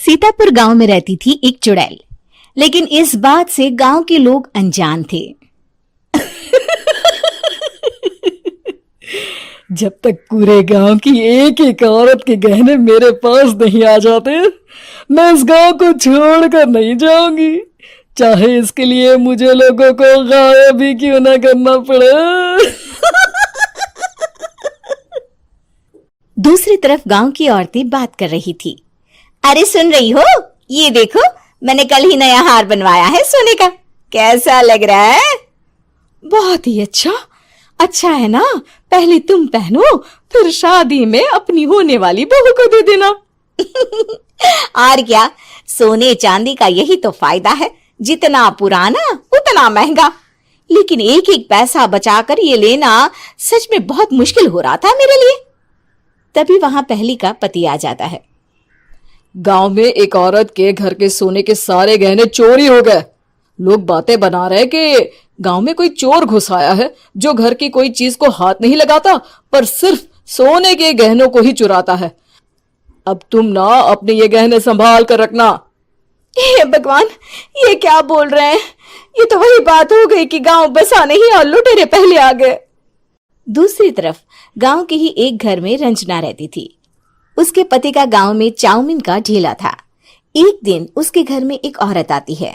सीतापुर गांव में रहती थी एक चुड़ैल, लेकिन इस बात से गांव के लोग अनजान थे। जब तक पूरे गांव की एक एक औरत के गहने मेरे पास नहीं आ जाते, मैं इस गांव को छोड़कर नहीं जाऊंगी, चाहे इसके लिए मुझे लोगों को गायब ही क्यों ना करना पड़े। दूसरी तरफ गांव की औरतें बात कर रही थी। अरे सुन रही हो, ये देखो, मैंने कल ही नया हार बनवाया है सोने का, कैसा लग रहा है? बहुत ही अच्छा। अच्छा है ना, पहले तुम पहनो, फिर शादी में अपनी होने वाली बहू को दे देना। और क्या, सोने चांदी का यही तो फायदा है, जितना पुराना उतना महंगा। लेकिन एक एक पैसा बचाकर ये लेना सच में बहुत मुश्किल हो रहा था मेरे लिए। तभी वहां पहली का पति आ जाता है। गांव में एक औरत के घर के सोने के सारे गहने चोरी हो गए। लोग बातें बना रहे कि गांव में कोई चोर घुस आया है जो घर की कोई चीज को हाथ नहीं लगाता, पर सिर्फ सोने के गहनों को ही चुराता है। अब तुम ना अपने ये गहने संभाल कर रखना। हे भगवान, ये क्या बोल रहे हैं? ये तो वही बात हो गई कि गांव बसा नहीं और लुटेरे पहले आ गए। दूसरी तरफ गांव के ही एक घर में रंजना रहती थी। उसके पति का गांव में चाउमीन का ठेला था। एक दिन उसके घर में एक औरत आती है।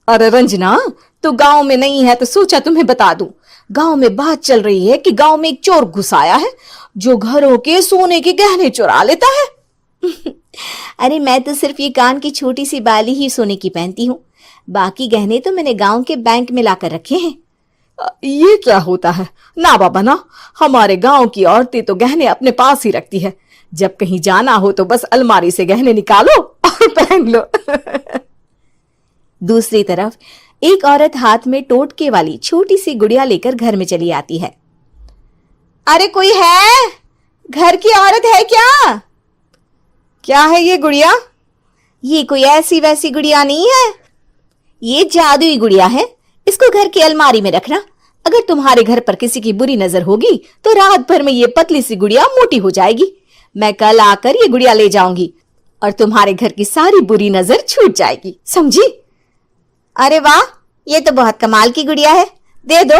अरे रंजना, तू गांव में नहीं है तो सोचा तुम्हें बता दूं। गांव में बात चल रही है कि गांव में एक चोर घुस आया है जो घरों के सोने के गहने चुरा लेता है। अरे मैं तो सिर्फ ये कान की छोटी सी बाली ही सोने की पहनती हूँ, बाकी गहने तो मैंने गांव के बैंक में लाकर रखे हैं। ये क्या होता है? ना बाबा ना, हमारे गांव की औरतें तो गहने अपने पास ही रखती है। जब कहीं जाना हो तो बस अलमारी से गहने निकालो और पहन लो। दूसरी तरफ एक औरत हाथ में टोटके वाली छोटी सी गुड़िया लेकर घर में चली आती है। अरे कोई है? घर की औरत है क्या? क्या है ये गुड़िया? ये कोई ऐसी वैसी गुड़िया नहीं है, ये जादुई गुड़िया है। इसको घर की अलमारी में रखना। अगर तुम्हारे घर पर किसी की बुरी नजर होगी तो रात भर में ये पतली सी गुड़िया मोटी हो जाएगी। मैं कल आकर ये गुड़िया ले जाऊंगी और तुम्हारे घर की सारी बुरी नजर छूट जाएगी, समझी? अरे वाह, ये तो बहुत कमाल की गुड़िया है, दे दो।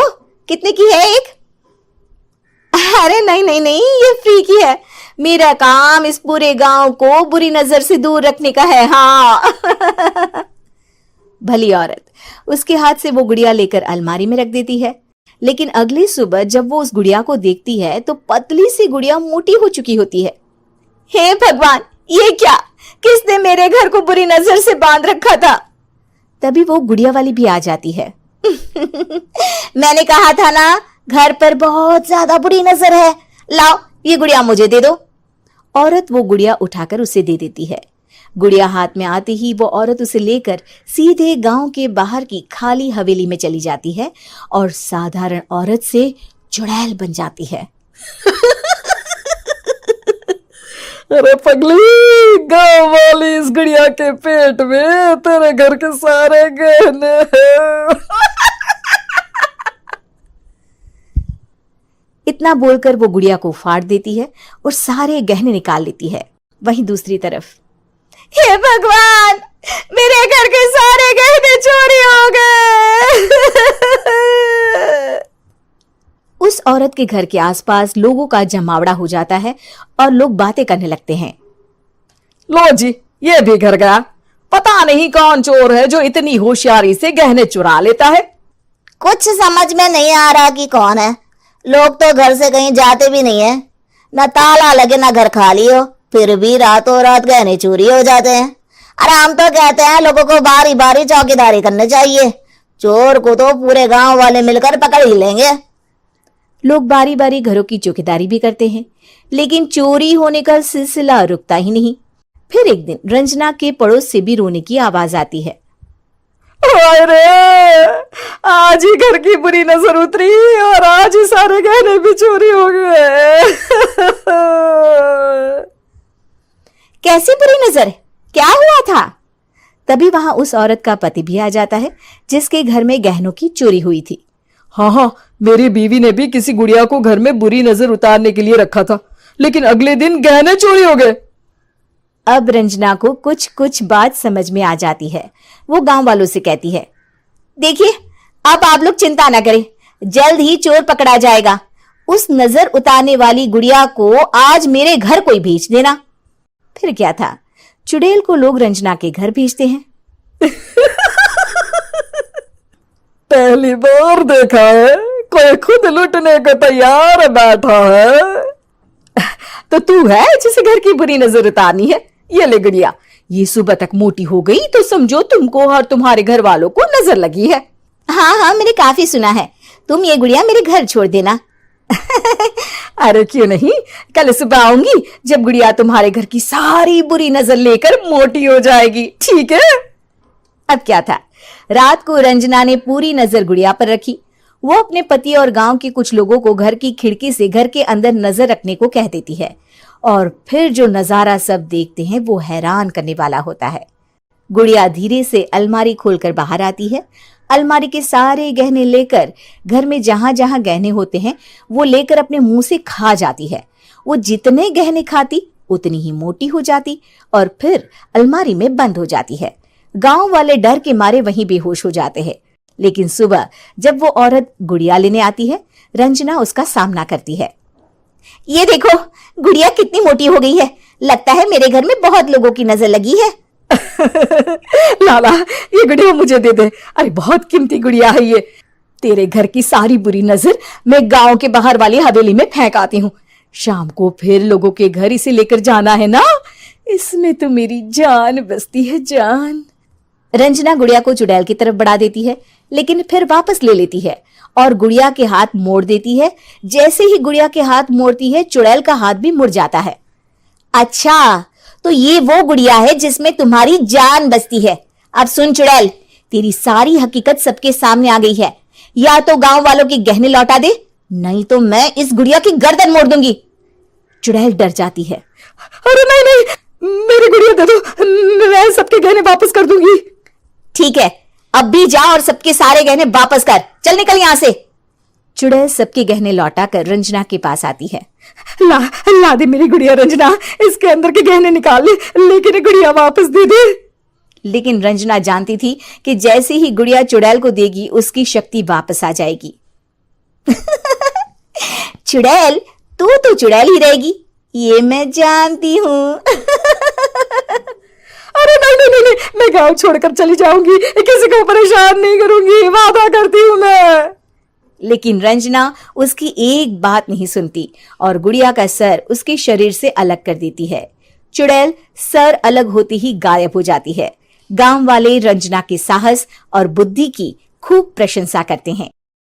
कितने की है एक? अरे नहीं नहीं नहीं, ये फ्री की है। मेरा काम इस पूरे गांव को बुरी नजर से दूर रखने का है। हाँ। भली औरत उसके हाथ से वो गुड़िया लेकर अलमारी में रख देती है। लेकिन अगली सुबह जब वो उस गुड़िया को देखती है तो पतली सी गुड़िया मोटी हो चुकी होती है। हे भगवान, ये क्या? किसने मेरे घर को बुरी नजर से बांध रखा था? तभी वो गुड़िया वाली भी आ जाती है। मैंने कहा था ना, घर पर बहुत ज्यादा बुरी नजर है। लाओ, ये गुड़िया मुझे दे दो। औरत वो गुड़िया उठाकर उसे दे देती है। गुड़िया हाथ में आते ही वो औरत उसे लेकर सीधे गांव के बाहर की खाली हवेली में चली जाती है और साधारण औरत से चुड़ैल बन जाती है। अरे पगली, गांव वाली इस गुड़िया के पेट में तेरे घर के सारे गहने हैं। इतना बोलकर वो गुड़िया को फाड़ देती है और सारे गहने निकाल लेती है। वहीं दूसरी तरफ, हे भगवान, मेरे घर के सारे गहने चोरी हो गए। उस औरत के घर के आसपास लोगों का जमावड़ा हो जाता है और लोग बातें करने लगते हैं। लो जी, ये भी घर गया। पता नहीं कौन चोर है जो इतनी होशियारी से गहने चुरा लेता है। कुछ समझ में नहीं आ रहा कि कौन है। लोग तो घर से कहीं जाते भी नहीं है, न ताला लगे न घर खाली हो, फिर भी रातों रात गहने चोरी हो जाते हैं। अरे हम तो कहते हैं लोगों को बारी बारी चौकीदारी करनी चाहिए, चोर को तो पूरे गांव वाले मिलकर पकड़ ही लेंगे। लोग बारी बारी घरों की चौकीदारी भी करते हैं, लेकिन चोरी होने का सिलसिला रुकता ही नहीं। फिर एक दिन रंजना के पड़ोस से भी रोने की आवाज आती है। अरे आज ही घर की बुरी नजर उतरी और आज ही सारे गहने भी चोरी हो गए। कैसी बुरी नजर? क्या हुआ था? तभी वहां उस औरत का पति भी आ जाता है जिसके घर में गहनों की चोरी हुई थी। हाँ, मेरी बीवी ने भी किसी गुड़िया को घर में बुरी नजर उतारने के लिए रखा था, लेकिन अगले दिन गहने चोरी हो गए। अब रंजना को कुछ कुछ बात समझ में आ जाती है। वो गांव वालों से कहती है, देखिए अब आप लोग चिंता ना करें, जल्द ही चोर पकड़ा जाएगा। उस नजर उतारने वाली गुड़िया को आज मेरे घर कोई भेज देना। फिर क्या था, चुड़ैल को लोग रंजना के घर भेजते हैं। पहली बार देखा है कोई खुद लुटने को तैयार बैठा है। तो तू है जिसे घर की बुरी नजर उतारनी है? ये ले गुड़िया, ये सुबह तक मोटी हो गई तो समझो तुमको और तुम्हारे घर वालों को नजर लगी है। हाँ हाँ, मैंने काफी सुना है। तुम ये गुड़िया मेरे घर छोड़ देना। अरे क्यों नहीं, कल सुबह आऊंगी जब गुड़िया तुम्हारे घर की सारी बुरी नजर लेकर मोटी हो जाएगी, ठीक है? अब क्या था, रात को रंजना ने पूरी नजर गुड़िया पर रखी। वो अपने पति और गांव के कुछ लोगों को घर की खिड़की से घर के अंदर नजर रखने को कह देती है, और फिर जो नजारा सब देखते हैं वो हैरान करने वाला होता है। गुड़िया धीरे से अलमारी खोलकर बाहर आती है। अलमारी के सारे गहने लेकर घर में जहां जहां गहने होते हैं वो लेकर अपने मुंह से खा जाती है। वो जितने गहने खाती उतनी ही मोटी हो जाती और फिर अलमारी में बंद हो जाती है। गांव वाले डर के मारे वहीं बेहोश हो जाते हैं। लेकिन सुबह जब वो औरत गुड़िया लेने आती है, रंजना उसका सामना करती है। ये देखो, गुड़िया कितनी मोटी हो गई है। लगता है मेरे घर में बहुत लोगों की नजर लगी है। लाला, ये गुड़िया मुझे दे दे। अरे बहुत कीमती गुड़िया है ये। तेरे घर की सारी बुरी नजर मैं गांव के बाहर वाली हवेली में फेंक आती हूँ। शाम को फिर लोगों के घर इसे लेकर जाना है ना। इसमें तो मेरी जान बसती है, जान। रंजना गुड़िया को चुड़ैल की तरफ बढ़ा देती है, लेकिन फिर वापस ले लेती है और गुड़िया के हाथ मोड़ देती है। जैसे ही गुड़िया के हाथ मोड़ती है, चुड़ैल का हाथ भी मुड़ जाता है। अच्छा, तो ये वो गुड़िया है जिसमें तुम्हारी जान बसती है। अब सुन चुड़ैल, तेरी सारी हकीकत सबके सामने आ गई है। या तो गांव वालों के गहने लौटा दे, नहीं तो मैं इस गुड़िया की गर्दन मोड़ दूंगी। चुड़ैल डर जाती है। अरे नहीं नहीं, मेरी गुड़िया दे दो, मैं सबके गहने वापस कर दूंगी। ठीक है, अब भी जा और सबके सारे गहने वापस कर। चल निकल यहां से। चुड़ैल सबके गहने लौटा कर रंजना के पास आती है। ला दे मेरी गुड़िया रंजना, इसके अंदर के गहने निकाल ले, लेकिन गुड़िया वापस दे दे। लेकिन रंजना जानती थी कि जैसे ही गुड़िया चुड़ैल को देगी उसकी शक्ति वापस आ जाएगी। चुड़ैल, तू तो चुड़ैल ही रहेगी, ये मैं जानती हूँ। अरे नहीं नहीं नहीं, मैं गांव छोड़कर चली जाऊंगी, किसी को परेशान नहीं करूंगी, वादा करती हूँ मैं। लेकिन रंजना उसकी एक बात नहीं सुनती और गुड़िया का सर उसके शरीर से अलग कर देती है। चुड़ैल सर अलग होते ही गायब हो जाती है। गांव वाले रंजना के साहस और बुद्धि की खूब प्रशंसा करते हैं।